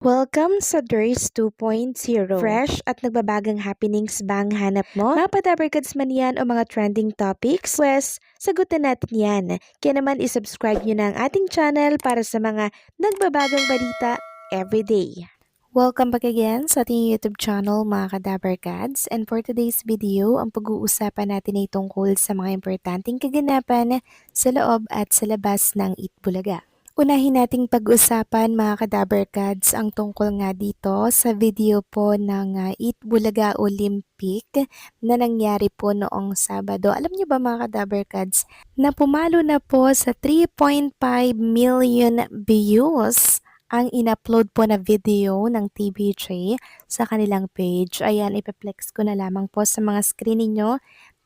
Welcome sa DRS 2.0. Fresh at nagbabagang happenings bang hanap mo? Mga padabarkads man yan o mga trending topics? Pwes, sagutin natin yan. Kaya naman isubscribe nyo na ang ating channel para sa mga nagbabagang balita everyday. Welcome back again sa ating YouTube channel mga kadabarkads. And for today's video, ang pag-uusapan natin ay tungkol sa mga importanteng kaganapan sa loob at sa labas ng Itbulaga. Unahin nating pag-usapan mga kadabarkads ang tungkol nga dito sa video po ng Itbulaga Olympic na nangyari po noong Sabado. Alam niyo ba mga kadabarkads na pumalo na po sa 3.5 million views ang in-upload po na video ng TVJ sa kanilang page. Ayan, ipeplex ko na lamang po sa mga screen ninyo.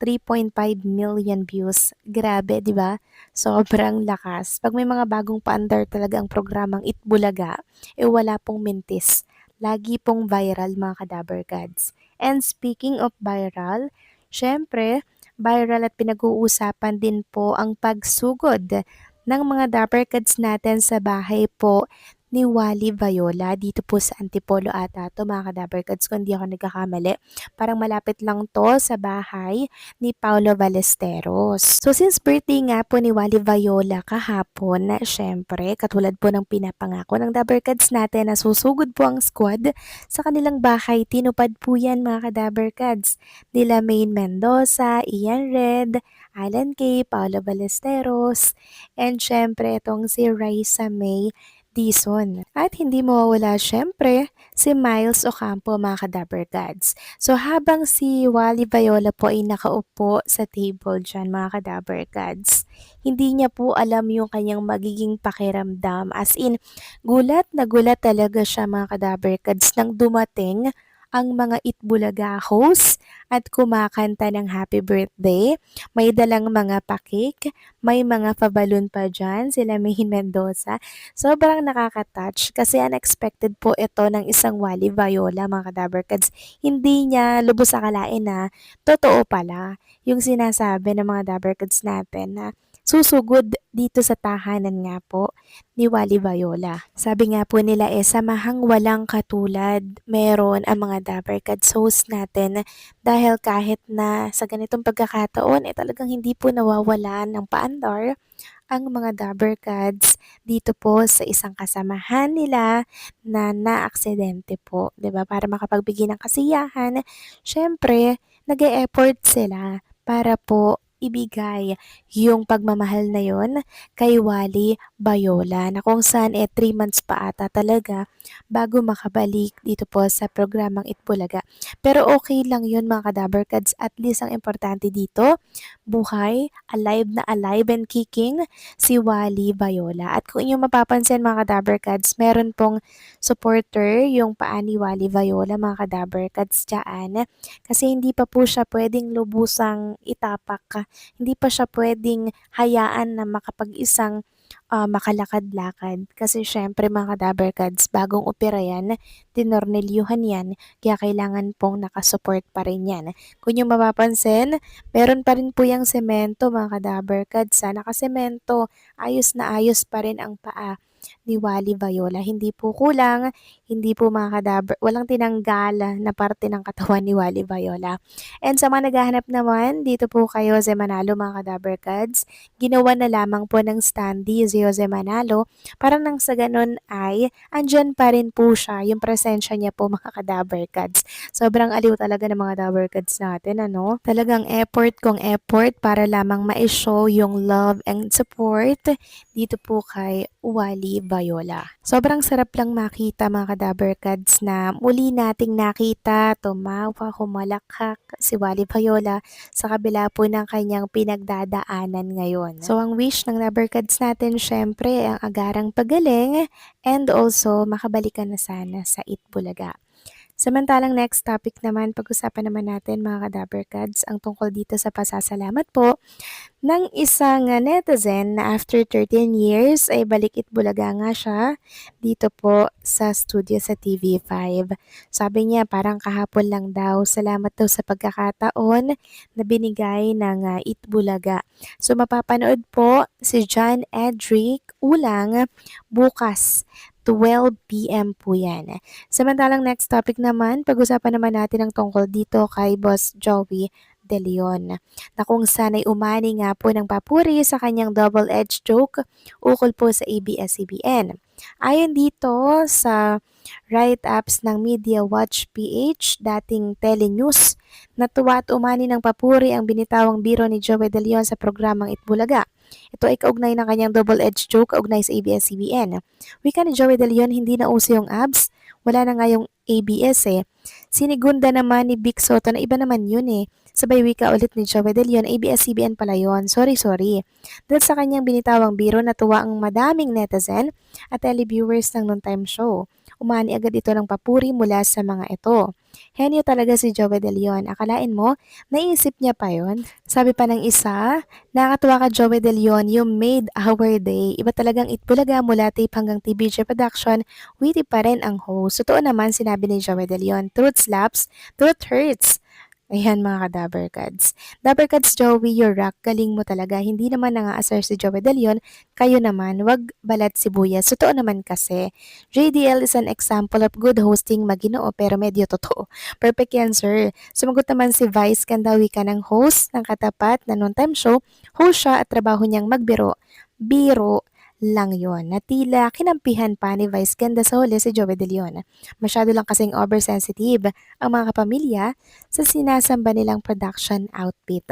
3.5 million views. Grabe, di ba? Sobrang lakas. Pag may mga bagong paandar talaga ang programang Itbulaga, wala pong mintis. Lagi pong viral mga kadabarkads. And speaking of viral, syempre, viral at pinag-uusapan din po ang pagsugod ng mga dabarkads natin sa bahay po ni Wally Viola dito po sa Antipolo ata to mga kadabarkads kung di ako nagkakamali. Parang malapit lang to sa bahay ni Paulo Ballesteros. So since birthday nga po ni Wally Viola kahapon, syempre katulad po ng pinapangako ng dabarkads natin na susugod po ang squad sa kanilang bahay, tinupad po yan mga kadabarkads. Nila Maine Mendoza, Ian Red, Alan Kay, Paulo Ballesteros, and syempre itong si Raisa May Dizon. At hindi mawawala syempre si Miles Ocampo mga kadabarkads. So habang si Wally Viola po ay nakaupo sa table dyan mga kadabarkads, hindi niya po alam yung kanyang magiging pakiramdam. As in, gulat na gulat talaga siya mga kadabarkads nang dumating ang mga Itbulaga hosts at kumakanta ng happy birthday. May dalang mga pakik, may mga pabalon pa dyan, sila Maine Mendoza. Sobrang nakaka-touch kasi unexpected po ito ng isang Wally Viola mga kadabarkads. Hindi niya lubos akalain na totoo pala yung sinasabi ng mga dabarkads natin na susugod dito sa tahanan nga po ni Wally Viola. Sabi nga po nila samahang walang katulad meron ang mga dabarkads host natin dahil kahit na sa ganitong pagkakataon talagang hindi po nawawalan ng paandar ang mga dabarkads dito po sa isang kasamahan nila na naaksidente po, 'di ba? Para makapagbigay ng kasiyahan, syempre, nag-e-effort sila para po ibigay yung pagmamahal na yon kay Wally Viola na kung saan 3 months pa ata talaga bago makabalik dito po sa programang Itbulaga. Pero okay lang yun mga kadabarkads, at least ang importante dito, buhay, alive and kicking si Wally Viola. At kung inyong mapapansin mga kadabarkads, meron pong supporter yung paa ni Wally Viola mga kadabarkads dyan. Kasi hindi pa po siya pwedeng lubusang itapak, hindi pa siya pwedeng hayaan na makapag-isang makalakad-lakad. Kasi syempre mga kadabarkads, bagong opera yan, tinornelyuhan yan, kaya kailangan pong nakasupport pa rin yan. Kung yung mapapansin, meron pa rin po yung semento mga kadabarkads. Nakasemento, ayos na ayos pa rin ang paa ni Wally Viola. Hindi po kulang, hindi po mga walang tinanggal na parte ng katawan ni Wally Viola. And sa mga naghahanap naman, dito po kayo Jose Manalo mga kadabarkads. Ginawa na lamang po ng standee si Jose Manalo para nang sa ganun ay andyan pa rin po siya, yung presensya niya po mga kadabarkads. Sobrang aliw talaga ng mga dabarkads natin, ano? Talagang effort kung effort para lamang ma-show yung love and support dito po kay Wally Viola. Sobrang sarap lang makita mga kadabarkads na muli nating nakita, tumawa, humalakhak si Wally Viola sa kabila po ng kanyang pinagdadaanan ngayon. So ang wish ng dabarkads natin syempre ang agarang pagaling and also makabalikan na sana sa Itbulaga. Samantalang next topic naman, pag-usapan naman natin mga kadabarkads ang tungkol dito sa pasasalamat po ng isang netizen na after 13 years ay balik Itbulaga nga siya dito po sa studio sa TV5. Sabi niya parang kahapon lang daw, salamat daw sa pagkakataon na binigay ng Itbulaga. So mapapanood po si John Edric Ulang bukas 12 p.m. po yan. Samantalang next topic naman, pag-usapan naman natin ang tungkol dito kay Boss Joey De Leon na kung sana'y umani nga po ng papuri sa kanyang double-edged joke ukol po sa ABS-CBN. Ayon dito sa write-ups ng Media Watch PH, dating Telenews, natuwa at umani ng papuri ang binitawang biro ni Joey De Leon sa programang Itbulaga. Ito ay kaugnay ng kanyang double-edged joke kaugnay sa ABS-CBN. Wika ni Joey De Leon, hindi na uso yung abs, wala na nga yung ABS eh. Sinigunda naman ni Vic Soto na iba naman yun eh. Sabay wika ulit ni Joey De Leon, ABS-CBN pala yun. Sorry. Dahil sa kanyang binitawang biro, natuwa ang madaming netizen at televiewers ng noontime show. Umani agad ito ng papuri mula sa mga ito. Henyo talaga si Joey De Leon. Akalain mo, naisip niya pa yon? Sabi pa ng isa, nakakatuwa ka Joey De Leon, you made our day. Iba talagang Itbulaga mula tape hanggang TVJ production, witty pa rin ang host. Totoo naman sinabi ni Joey De Leon, truth slaps, truth hurts. Ayan mga ka-Dabbercads. Dabbercads Joey, you're rock. Galing mo talaga. Hindi naman nangaasar si Joey De Leon. Kayo naman, wag balat sibuyas. Totoo naman kasi. JDL is an example of good hosting maginoo pero medyo totoo. Perfect yan sir. Sumagot naman si Vice Kandawi ka ng host ng katapat na noontime show. Host siya at trabaho niyang magbiro. Biro lang yon na tila kinampihan pa ni Vice Ganda sa huli si Joey De Leon. Masyado lang kasing oversensitive ang mga kapamilya sa sinasamba nilang production outfit.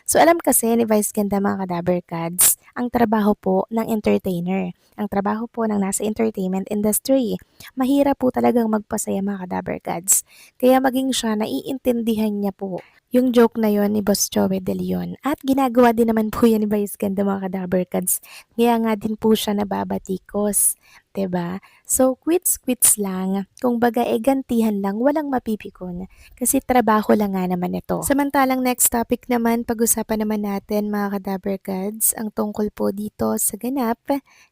So alam kasi ni Vice Ganda mga ka-Dabbercads, ang trabaho po ng entertainer, ang trabaho po ng nasa entertainment industry. Mahirap po talagang magpasaya mga ka-Dabbercads. Kaya maging siya, naiintindihan niya po yung joke na yon ni Boss Joey De Leon. At ginagawa din naman po yan ni Vice Ganda mga ka-Dabbercads. Kaya nga din po siya nababatikos. 'Di ba? So, quits lang. Kung baga, gantihan lang, walang mapipikon. Kasi trabaho lang nga naman ito. Samantalang next topic naman, pag-usapan naman natin mga ka-Dabbercads, ang tungkol po dito sa ganap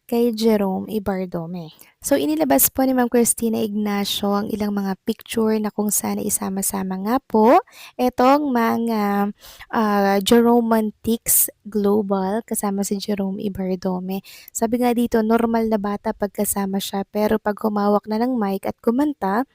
kay Jerome Ibardome. So, inilabas po ni Ma'am Christina Ignacio ang ilang mga picture na kung saan isama-sama nga po itong mga Jeromantics Global kasama si Jerome Ibardome. Sabi nga dito, normal na bata pagkasama siya pero pag humawak na ng mic at kumanta,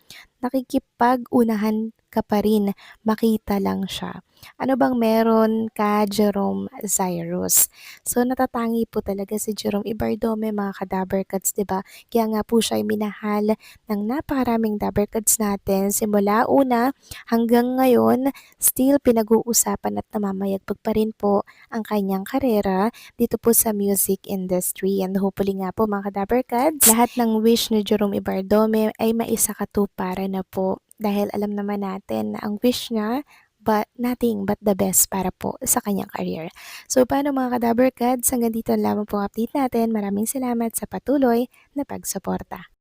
nakikipag-unahan ka pa rin, makita lang siya. Ano bang meron ka, Jerome Cyrus? So, natatangi po talaga si Jerome Ibardome, mga ka-Dabbercads, diba? Kaya nga po siya ay minahal ng napakaraming Dabbercads natin. Simula una hanggang ngayon, still pinag-uusapan at namamayagpag pa rin po ang kanyang karera dito po sa music industry. And hopefully nga po mga ka-Dabbercads, lahat ng wish ni Jerome Ibardome ay maisakatuparan na po. Dahil alam naman natin na ang wish niya but nothing but the best para po sa kanyang career. So paano mga ka-Dabbercads, hanggang dito lamang po ang update natin. Maraming salamat sa patuloy na pagsuporta.